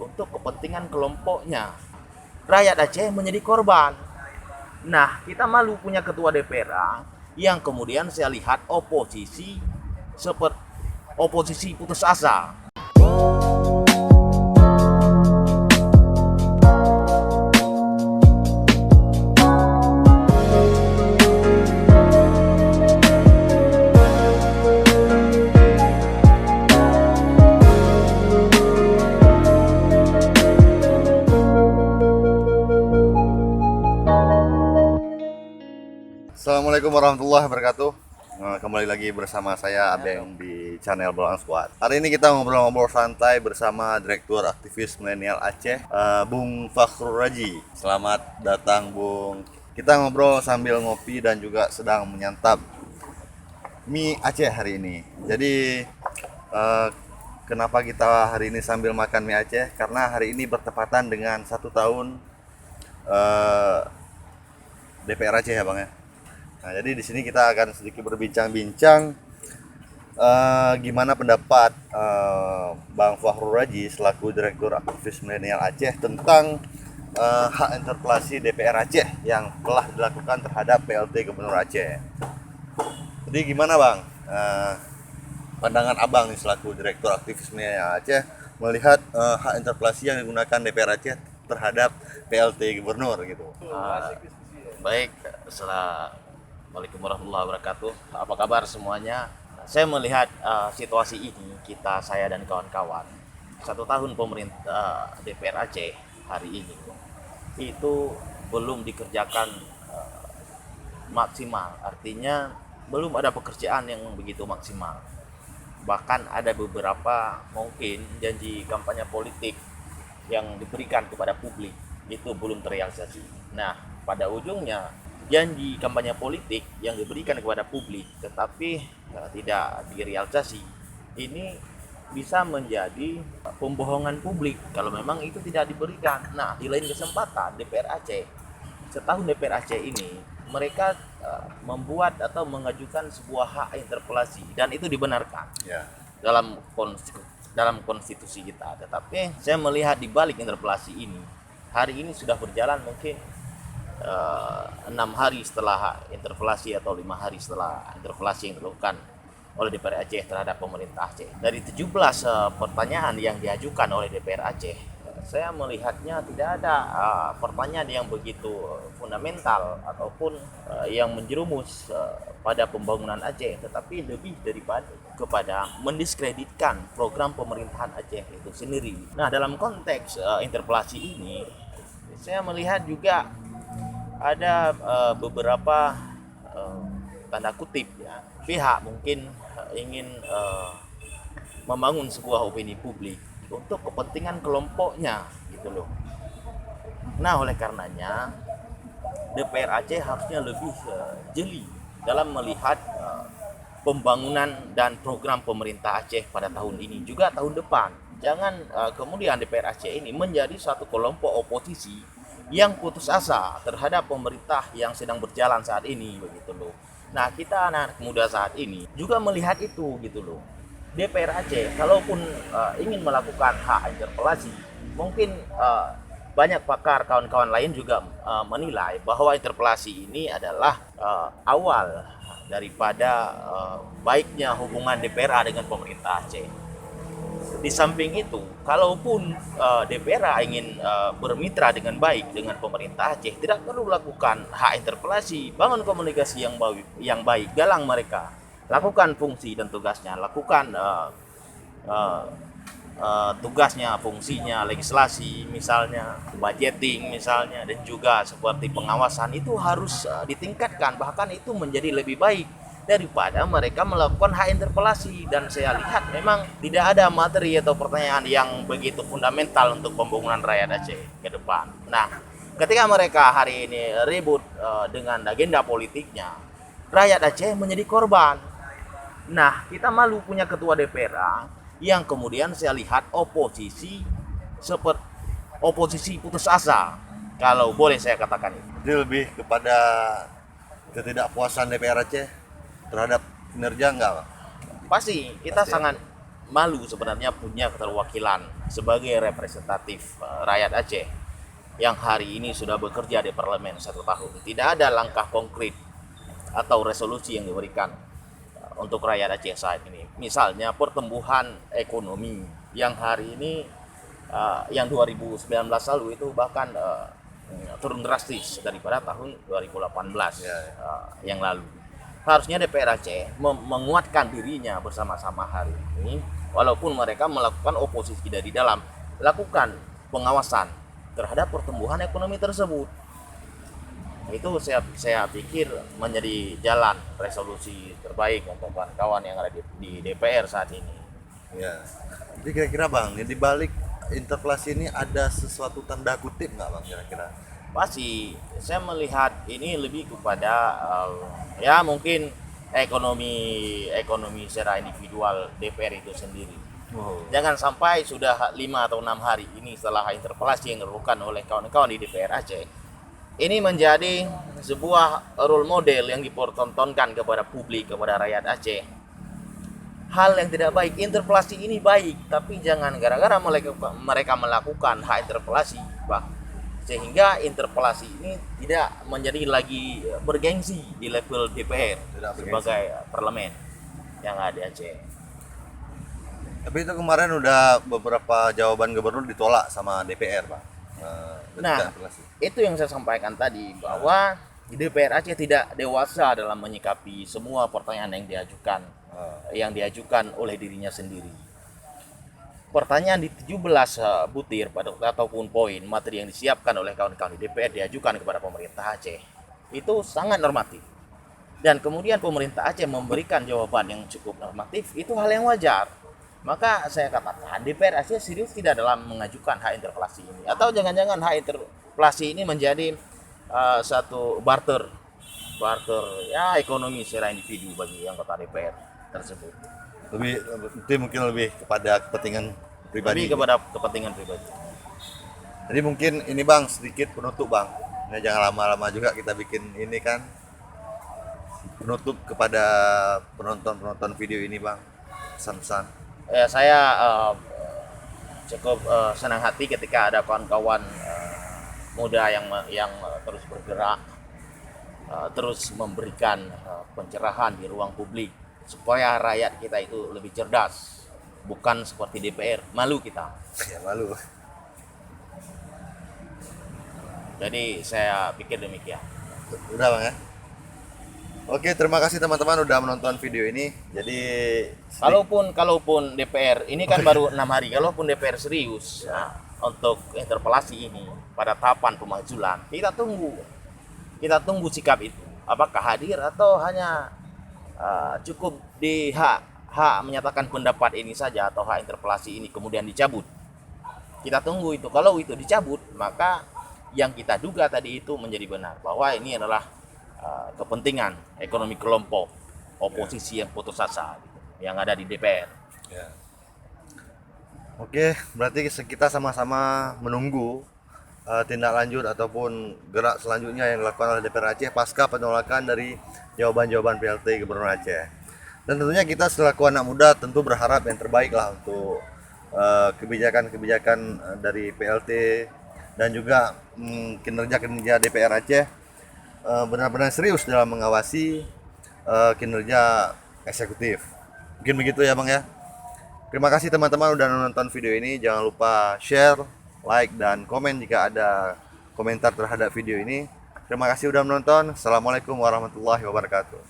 untuk kepentingan kelompoknya. Rakyat Aceh menjadi korban. Nah, kita malu punya ketua DPRA yang kemudian saya lihat oposisi seperti oposisi putus asa. Assalamualaikum warahmatullahi wabarakatuh. Kembali lagi bersama saya Abeng di channel Bolang Squad. Hari ini kita ngobrol-ngobrol santai bersama Direktur Aktivis Milenial Aceh, Bung Fakhrul Raji. Selamat datang, Bung. Kita ngobrol sambil ngopi dan juga sedang menyantap mie Aceh hari ini. Jadi kenapa kita hari ini sambil makan mie Aceh? Karena hari ini bertepatan dengan 1 tahun DPR Aceh ya, Bang ya. Nah, jadi di sini kita akan sedikit berbincang-bincang gimana pendapat Bang Fakhrul Raji selaku Direktur Aktivis Milenial Aceh tentang hak interpelasi DPR Aceh yang telah dilakukan terhadap PLT Gubernur Aceh. Jadi gimana Bang, pandangan Abang nih selaku Direktur Aktivis Milenial Aceh melihat hak interpelasi yang digunakan DPR Aceh terhadap PLT Gubernur gitu? Baik, Assalamualaikum warahmatullahi wabarakatuh. Apa kabar semuanya? Saya melihat situasi ini, saya dan kawan-kawan, 1 tahun pemerintah DPR Aceh hari ini itu belum dikerjakan maksimal. Artinya belum ada pekerjaan yang begitu maksimal. Bahkan ada beberapa mungkin janji kampanye politik yang diberikan kepada publik itu belum terrealisasi. Nah, pada ujungnya janji kampanye politik yang diberikan kepada publik tetapi tidak direalisasi ini bisa menjadi pembohongan publik kalau memang itu tidak diberikan. Nah, di lain kesempatan DPR Aceh, setahun DPR Aceh ini mereka membuat atau mengajukan sebuah hak interpelasi dan itu dibenarkan Ya. dalam konstitusi kita. Tetapi saya melihat di balik interpelasi ini hari ini sudah berjalan mungkin 6 hari setelah interpelasi atau 5 hari setelah interpelasi yang dilakukan oleh DPR Aceh terhadap pemerintah Aceh. Dari 17 pertanyaan yang diajukan oleh DPR Aceh, saya melihatnya tidak ada pertanyaan yang begitu fundamental ataupun yang menjerumus pada pembangunan Aceh, tetapi lebih daripada kepada mendiskreditkan program pemerintahan Aceh itu sendiri. Nah, dalam konteks interpelasi ini, saya melihat juga ada beberapa tanda kutip ya pihak mungkin ingin membangun sebuah opini publik untuk kepentingan kelompoknya gitu loh. Nah, oleh karenanya DPR Aceh harusnya lebih jeli dalam melihat pembangunan dan program pemerintah Aceh pada tahun ini juga tahun depan. Jangan kemudian DPR Aceh ini menjadi satu kelompok oposisi yang putus asa terhadap pemerintah yang sedang berjalan saat ini begitu loh. Nah, kita anak muda saat ini juga melihat itu gitu loh. DPR Aceh kalaupun ingin melakukan hak interpelasi, mungkin banyak pakar kawan-kawan lain juga menilai bahwa interpelasi ini adalah awal daripada baiknya hubungan DPRA dengan pemerintah Aceh. Di samping itu, kalaupun DPRA ingin bermitra dengan baik dengan pemerintah Aceh, tidak perlu lakukan hak interpelasi, bangun komunikasi yang baik, galang mereka, lakukan fungsi dan tugasnya, lakukan tugasnya, fungsinya, legislasi misalnya, budgeting misalnya, dan juga seperti pengawasan itu harus ditingkatkan, bahkan itu menjadi lebih baik daripada mereka melakukan hak interpelasi. Dan saya lihat memang tidak ada materi atau pertanyaan yang begitu fundamental untuk pembangunan rakyat Aceh ke depan. Nah, ketika mereka hari ini ribut dengan agenda politiknya, rakyat Aceh menjadi korban. Nah, kita malu punya ketua DPRA yang kemudian saya lihat oposisi seperti oposisi putus asa, kalau boleh saya katakan itu. Jadi lebih kepada ketidakpuasan DPR Aceh terhadap kinerja enggak, Pak? Pasti kita Pasti. sangat malu sebenarnya punya keterwakilan sebagai representatif rakyat Aceh yang hari ini sudah bekerja di parlemen 1 tahun. Tidak ada langkah konkret atau resolusi yang diberikan untuk rakyat Aceh saat ini. Misalnya pertumbuhan ekonomi yang hari ini yang 2019 lalu itu bahkan turun drastis daripada tahun 2018 yang lalu. Harusnya DPR Aceh menguatkan dirinya bersama-sama hari ini, walaupun mereka melakukan oposisi dari dalam, lakukan pengawasan terhadap pertumbuhan ekonomi tersebut. Itu saya pikir menjadi jalan resolusi terbaik untuk kawan-kawan yang ada di DPR saat ini. Ya. Jadi kira-kira Bang, di balik interpelasi ini ada sesuatu tanda kutip nggak Bang kira-kira? Pasti saya melihat ini lebih kepada ya mungkin ekonomi secara individual DPR itu sendiri. Jangan sampai sudah 5 atau 6 hari ini setelah interpelasi yang dilakukan oleh kawan-kawan di DPR Aceh, ini menjadi sebuah role model yang dipertontonkan kepada publik, kepada rakyat Aceh. Hal yang tidak baik, interpelasi ini baik, tapi jangan gara-gara mereka melakukan hak interpelasi, sehingga interpelasi ini tidak menjadi lagi bergengsi di level DPR sebagai parlemen yang ada di Aceh. Tapi itu kemarin udah beberapa jawaban gubernur ditolak sama DPR Pak. Nah, itu yang saya sampaikan tadi, bahwa DPR Aceh tidak dewasa dalam menyikapi semua pertanyaan yang diajukan oleh dirinya sendiri. Pertanyaan di 17 butir ataupun poin materi yang disiapkan oleh kawan-kawan di DPR diajukan kepada pemerintah Aceh itu sangat normatif, dan kemudian pemerintah Aceh memberikan jawaban yang cukup normatif, itu hal yang wajar. Maka saya katakan DPR Aceh serius tidak dalam mengajukan hak interpelasi ini, atau jangan-jangan hak interpelasi ini menjadi satu barter ya ekonomi secara individu bagi anggota DPR tersebut. Itu mungkin lebih kepada kepentingan pribadi. Jadi mungkin ini Bang sedikit penutup Bang. Nah, jangan lama-lama juga kita bikin ini kan penutup kepada penonton video ini Bang. Pesan-pesan. Ya, saya cukup senang hati ketika ada kawan-kawan muda yang terus bergerak, terus memberikan pencerahan di ruang publik supaya rakyat kita itu lebih cerdas, bukan seperti DPR, malu kita. Ya, malu. Jadi saya pikir demikian. Udah Bang ya. Oke, terima kasih teman-teman udah menonton video ini. Jadi kalaupun DPR ini kan baru 6 hari, kalaupun DPR serius untuk interpelasi ini pada tahapan pemajulan, kita tunggu sikap itu. Apakah hadir atau hanya cukup di hak menyatakan pendapat ini saja, atau hak interpelasi ini kemudian dicabut. Kita tunggu itu. Kalau itu dicabut, maka yang kita duga tadi itu menjadi benar, bahwa ini adalah kepentingan ekonomi kelompok oposisi yang putus asa yang ada di DPR. Ya. Oke, berarti kita sama-sama menunggu tindak lanjut ataupun gerak selanjutnya yang dilakukan oleh DPR Aceh pasca penolakan dari jawaban-jawaban PLT Gubernur Aceh. Dan tentunya kita selaku anak muda tentu berharap yang terbaik lah untuk kebijakan-kebijakan dari PLT dan juga kinerja DPR Aceh benar-benar serius dalam mengawasi kinerja eksekutif. Mungkin begitu ya Bang ya. Terima kasih teman-teman udah nonton video ini. Jangan lupa share, like, dan komen jika ada komentar terhadap video ini. Terima kasih udah menonton. Assalamualaikum warahmatullahi wabarakatuh.